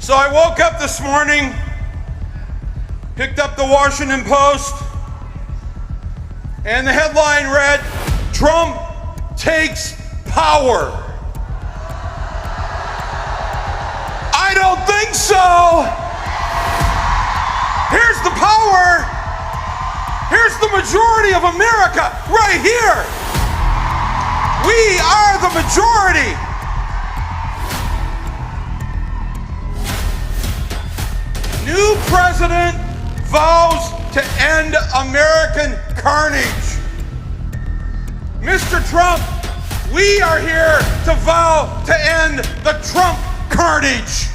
So I woke up this morning, picked up the Washington Post, and the headline read, "Trump takes power." I don't think so. Here's the power. Here's the majority of America right here. We are the majority. New president vows to end American carnage. Mr. Trump, we are here to vow to end the Trump carnage.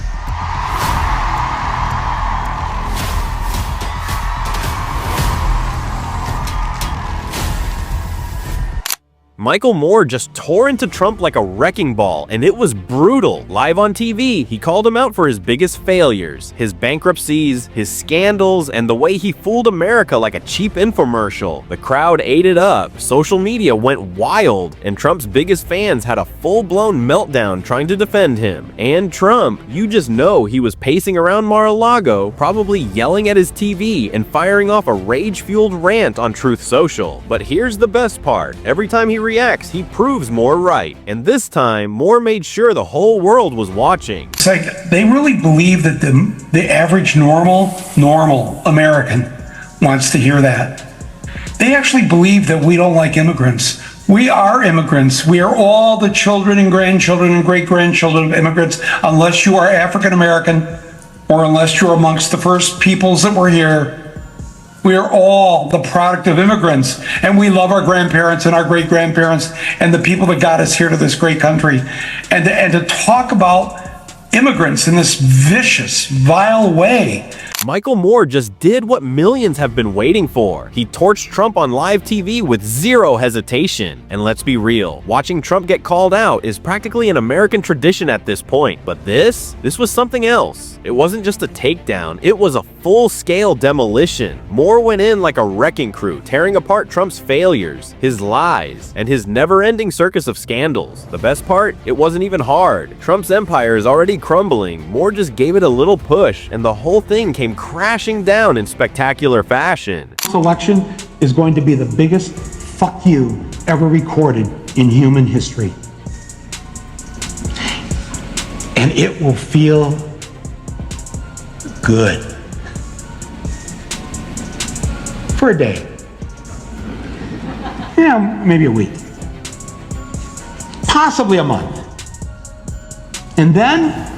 Michael Moore just tore into Trump like a wrecking ball, and it was brutal. Live on TV, he called him out for his biggest failures, his bankruptcies, his scandals, and the way he fooled America like a cheap infomercial. The crowd ate it up, social media went wild, and Trump's biggest fans had a full-blown meltdown trying to defend him. And Trump, you just know he was pacing around Mar-a-Lago, probably yelling at his TV and firing off a rage-fueled rant on Truth Social. But here's the best part. Every time he reacts, he proves Moore right. And this time, Moore made sure the whole world was watching. It's like they really believe that the average normal American wants to hear that. They actually believe that we don't like immigrants. We are immigrants. We are all the children and grandchildren and great-grandchildren of immigrants, unless you are African American or unless you're amongst the first peoples that were here. We are all the product of immigrants, and we love our grandparents and our great-grandparents and the people that got us here to this great country. And to talk about immigrants in this vicious, vile way. Michael Moore just did what millions have been waiting for. He torched Trump on live TV with zero hesitation. And let's be real, watching Trump get called out is practically an American tradition at this point. But this was something else. It wasn't just a takedown, it was a full-scale demolition. Moore went in like a wrecking crew, tearing apart Trump's failures, his lies, and his never-ending circus of scandals. The best part? It wasn't even hard. Trump's empire is already crumbling. Moore just gave it a little push, and the whole thing came crashing down in spectacular fashion. This election is going to be the biggest fuck you ever recorded in human history. And it will feel good. For a day. Yeah, maybe a week. Possibly a month. And then,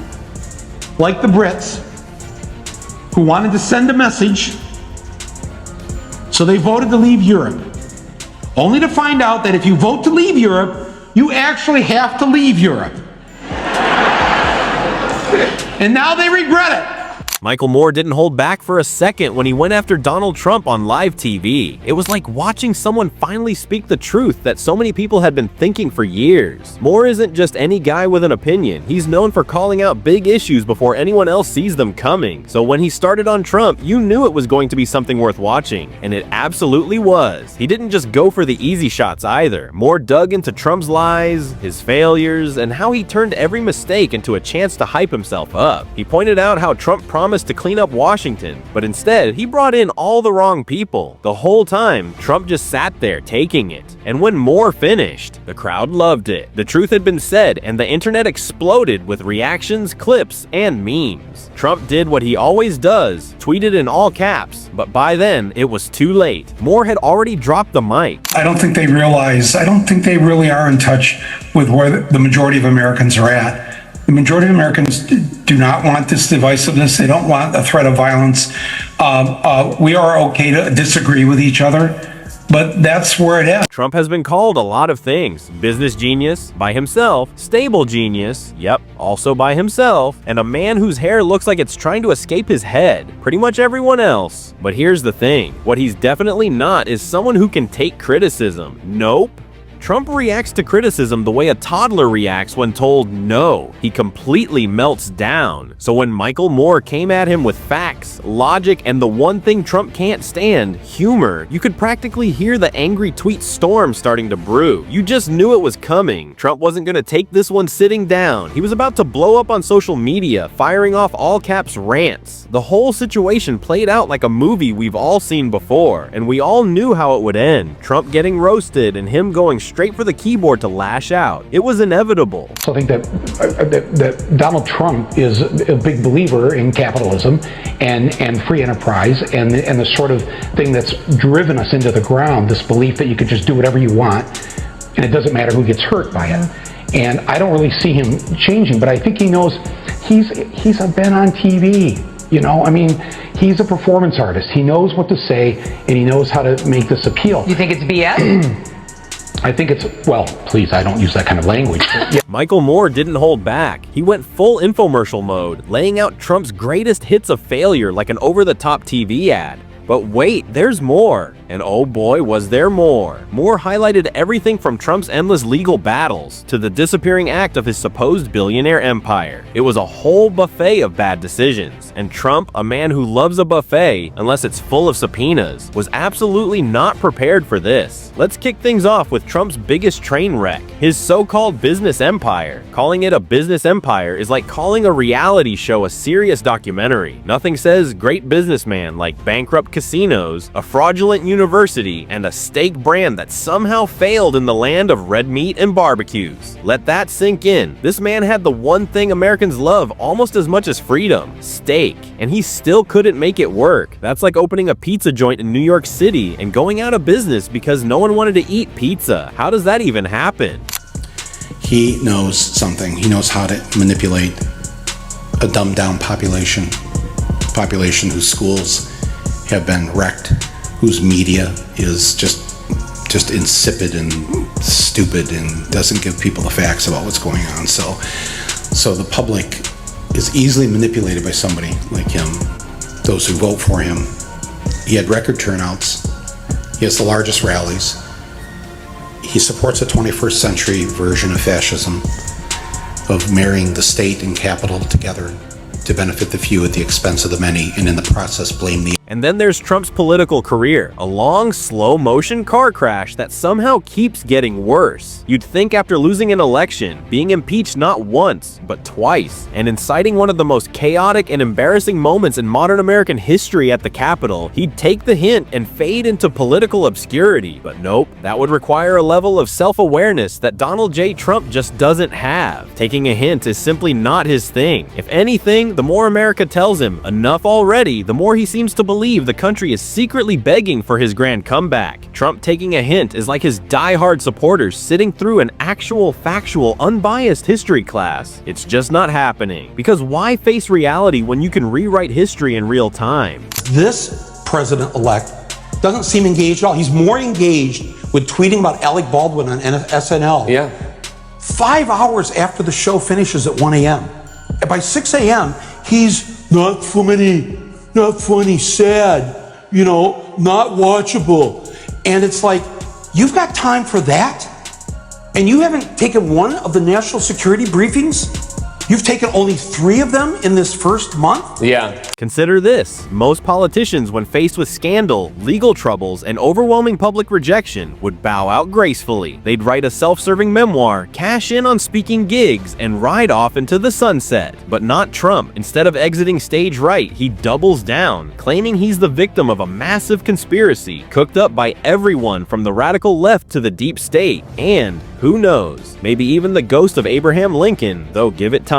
like the Brits, who wanted to send a message, so they voted to leave Europe, only to find out that if you vote to leave Europe, you actually have to leave Europe. And now they regret it. Michael Moore didn't hold back for a second when he went after Donald Trump on live TV. It was like watching someone finally speak the truth that so many people had been thinking for years. Moore isn't just any guy with an opinion. He's known for calling out big issues before anyone else sees them coming. So when he started on Trump, you knew it was going to be something worth watching, and it absolutely was. He didn't just go for the easy shots either. Moore dug into Trump's lies, his failures, and how he turned every mistake into a chance to hype himself up. He pointed out how Trump promised to clean up Washington, but instead he brought in all the wrong people. The whole time, Trump just sat there taking it. And when Moore finished, the crowd loved it. The truth had been said, and the internet exploded with reactions, clips, and memes. Trump did what he always does, tweeted in all caps, but by then, it was too late. Moore had already dropped the mic. I don't think they really are in touch with where the majority of Americans are at. The majority of Americans do not want this divisiveness. They don't want a threat of violence. We are okay to disagree with each other, but that's where it is. Trump has been called a lot of things. Business genius, by himself. Stable genius, yep, also by himself. And a man whose hair looks like it's trying to escape his head. Pretty much everyone else. But here's the thing. What he's definitely not is someone who can take criticism. Nope. Trump reacts to criticism the way a toddler reacts when told no. He completely melts down. So when Michael Moore came at him with facts, logic, and the one thing Trump can't stand, humor, you could practically hear the angry tweet storm starting to brew. You just knew it was coming. Trump wasn't gonna take this one sitting down. He was about to blow up on social media, firing off all caps rants. The whole situation played out like a movie we've all seen before, and we all knew how it would end. Trump getting roasted and him going straight for the keyboard to lash out. It was inevitable. So I think that Donald Trump is a big believer in capitalism and free enterprise and the sort of thing that's driven us into the ground, this belief that you could just do whatever you want and it doesn't matter who gets hurt by it. And I don't really see him changing, but I think he knows he's been on TV. You know, I mean, he's a performance artist. He knows what to say and he knows how to make this appeal. You think it's BS? I think it's, well, please, I don't use that kind of language. Yeah. Michael Moore didn't hold back. He went full infomercial mode, laying out Trump's greatest hits of failure like an over-the-top TV ad. But wait, there's more. And oh boy, was there more. Moore highlighted everything from Trump's endless legal battles to the disappearing act of his supposed billionaire empire. It was a whole buffet of bad decisions. And Trump, a man who loves a buffet, unless it's full of subpoenas, was absolutely not prepared for this. Let's kick things off with Trump's biggest train wreck, his so-called business empire. Calling it a business empire is like calling a reality show a serious documentary. Nothing says great businessman like bankrupt casinos, a fraudulent university, and a steak brand that somehow failed in the land of red meat and barbecues. Let that sink in. This man had the one thing Americans love almost as much as freedom, steak, and he still couldn't make it work. That's like opening a pizza joint in New York City and going out of business because no one wanted to eat pizza. How does that even happen? He knows something. He knows how to manipulate a dumbed-down population whose schools have been wrecked, whose media is just insipid and stupid and doesn't give people the facts about what's going on. So the public is easily manipulated by somebody like him. Those who vote for him. He had record turnouts. He has the largest rallies. He supports a 21st century version of fascism, of marrying the state and capital together to benefit the few at the expense of the many, and in the process blame the... And then there's Trump's political career, a long, slow-motion car crash that somehow keeps getting worse. You'd think after losing an election, being impeached not once, but twice, and inciting one of the most chaotic and embarrassing moments in modern American history at the Capitol, he'd take the hint and fade into political obscurity. But nope, that would require a level of self-awareness that Donald J. Trump just doesn't have. Taking a hint is simply not his thing. If anything, the more America tells him enough already, the more he seems to believe the country is secretly begging for his grand comeback. Trump taking a hint is like his die-hard supporters sitting through an actual, factual, unbiased history class. It's just not happening. Because why face reality when you can rewrite history in real time? This president-elect doesn't seem engaged at all. He's more engaged with tweeting about Alec Baldwin on SNL. Yeah. 5 hours after the show finishes at 1 a.m. By 6 a.m., he's not funny, sad, not watchable. And it's like, you've got time for that? And you haven't taken one of the national security briefings? You've taken only 3 of them in this first month? Yeah. Consider this. Most politicians, when faced with scandal, legal troubles, and overwhelming public rejection, would bow out gracefully. They'd write a self-serving memoir, cash in on speaking gigs, and ride off into the sunset. But not Trump. Instead of exiting stage right, he doubles down, claiming he's the victim of a massive conspiracy cooked up by everyone from the radical left to the deep state. And, who knows, maybe even the ghost of Abraham Lincoln, though give it time.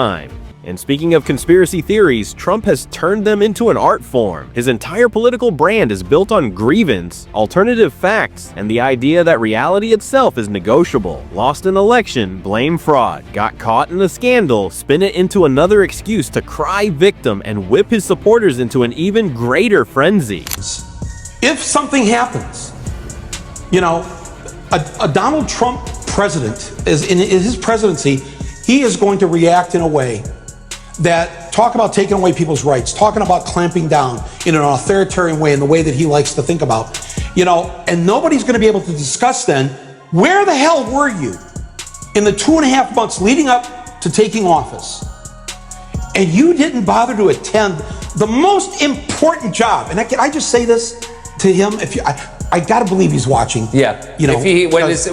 And speaking of conspiracy theories, Trump has turned them into an art form. His entire political brand is built on grievance, alternative facts, and the idea that reality itself is negotiable. Lost an election, blame fraud. Got caught in a scandal, spin it into another excuse to cry victim and whip his supporters into an even greater frenzy. If something happens, a Donald Trump president, in his presidency, he is going to react in a way that talk about taking away people's rights, talking about clamping down in an authoritarian way, in the way that he likes to think about, and nobody's going to be able to discuss then Where the hell were you in the 2.5 months leading up to taking office? And you didn't bother to attend the most important job. And can I just say this to him? I gotta believe he's watching. Yeah. You know,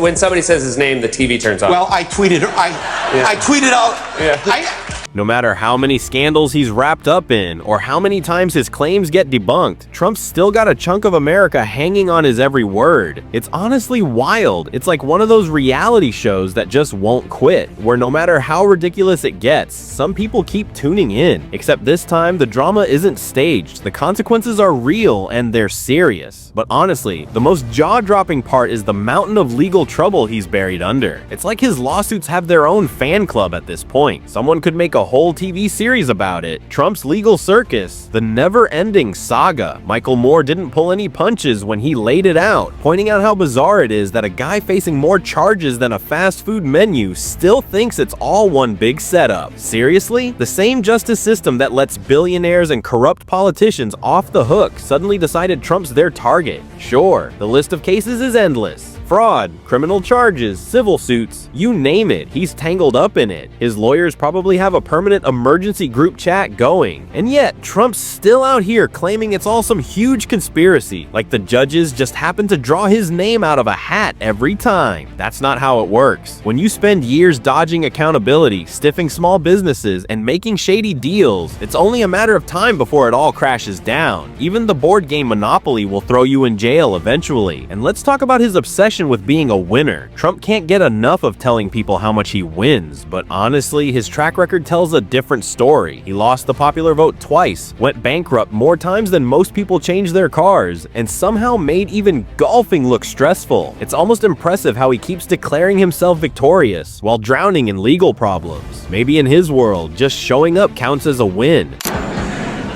when somebody says his name, the TV turns off. well, I tweeted out. Yeah. No matter how many scandals he's wrapped up in, or how many times his claims get debunked, Trump's still got a chunk of America hanging on his every word. It's honestly wild. It's like one of those reality shows that just won't quit, where no matter how ridiculous it gets, some people keep tuning in. Except this time, the drama isn't staged. The consequences are real and they're serious. But honestly, the most jaw-dropping part is the mountain of legal trouble he's buried under. It's like his lawsuits have their own fan club at this point. Someone could make a whole TV series about it. Trump's legal circus, the never-ending saga. Michael Moore didn't pull any punches when he laid it out, pointing out how bizarre it is that a guy facing more charges than a fast food menu still thinks it's all one big setup. Seriously? The same justice system that lets billionaires and corrupt politicians off the hook suddenly decided Trump's their target. Sure, the list of cases is endless. Fraud, criminal charges, civil suits, you name it, he's tangled up in it. His lawyers probably have a permanent emergency group chat going. And yet, Trump's still out here claiming it's all some huge conspiracy, like the judges just happen to draw his name out of a hat every time. That's not how it works. When you spend years dodging accountability, stiffing small businesses, and making shady deals, it's only a matter of time before it all crashes down. Even the board game Monopoly will throw you in jail eventually. And let's talk about his obsession with being a winner. Trump can't get enough of telling people how much he wins, but honestly, his track record tells a different story. He lost the popular vote twice, went bankrupt more times than most people change their cars, and somehow made even golfing look stressful. It's almost impressive how he keeps declaring himself victorious while drowning in legal problems. Maybe in his world, just showing up counts as a win.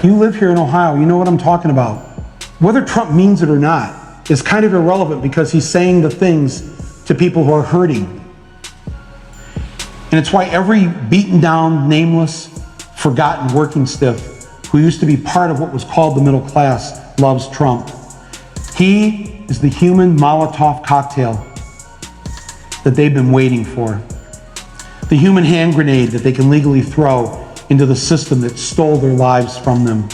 You live here in Ohio, you know what I'm talking about. Whether Trump means it or not is kind of irrelevant because he's saying the things to people who are hurting. And it's why every beaten down, nameless, forgotten working stiff who used to be part of what was called the middle class loves Trump. He is the human Molotov cocktail that they've been waiting for. The human hand grenade that they can legally throw into the system that stole their lives from them.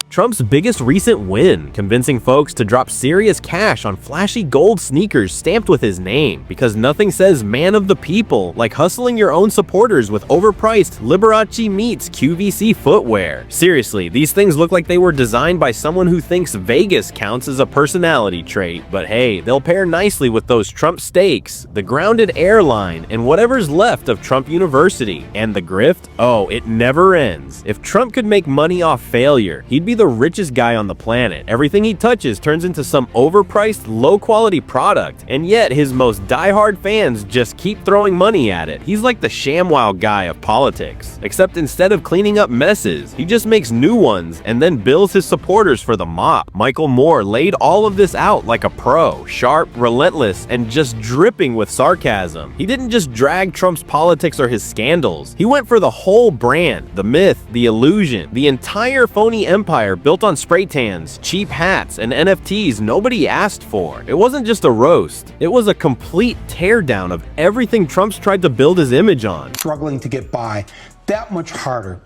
Trump's biggest recent win, convincing folks to drop serious cash on flashy gold sneakers stamped with his name, because nothing says man of the people like hustling your own supporters with overpriced Liberace meets QVC footwear. Seriously, these things look like they were designed by someone who thinks Vegas counts as a personality trait, but hey, they'll pair nicely with those Trump steaks, the grounded airline, and whatever's left of Trump University. And the grift? Oh, it never ends. If Trump could make money off failure, he'd be the richest guy on the planet. Everything he touches turns into some overpriced, low-quality product, and yet his most diehard fans just keep throwing money at it. He's like the ShamWow guy of politics, except instead of cleaning up messes, he just makes new ones and then bills his supporters for the mop. Michael Moore laid all of this out like a pro, sharp, relentless, and just dripping with sarcasm. He didn't just drag Trump's politics or his scandals. He went for the whole brand, the myth, the illusion, the entire phony empire built on spray tans, cheap hats, and NFTs nobody asked for. It wasn't just a roast, it was a complete teardown of everything Trump's tried to build his image on. Struggling to get by, that much harder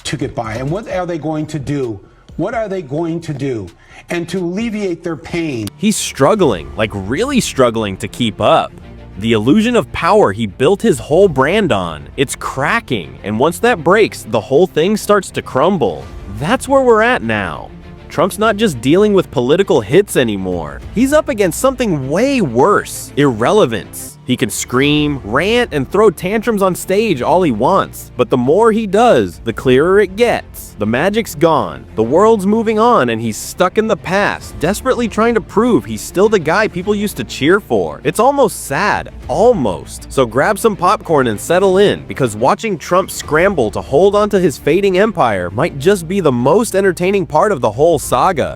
to get by. And what are they going to do? What are they going to do? And to alleviate their pain. He's struggling, like really struggling to keep up. The illusion of power he built his whole brand on, it's cracking, and once that breaks, the whole thing starts to crumble. That's where we're at now. Trump's not just dealing with political hits anymore. He's up against something way worse, irrelevance. He can scream, rant, and throw tantrums on stage all he wants, but the more he does, the clearer it gets. The magic's gone, the world's moving on, and he's stuck in the past, desperately trying to prove he's still the guy people used to cheer for. It's almost sad, almost. So grab some popcorn and settle in, because watching Trump scramble to hold onto his fading empire might just be the most entertaining part of the whole saga.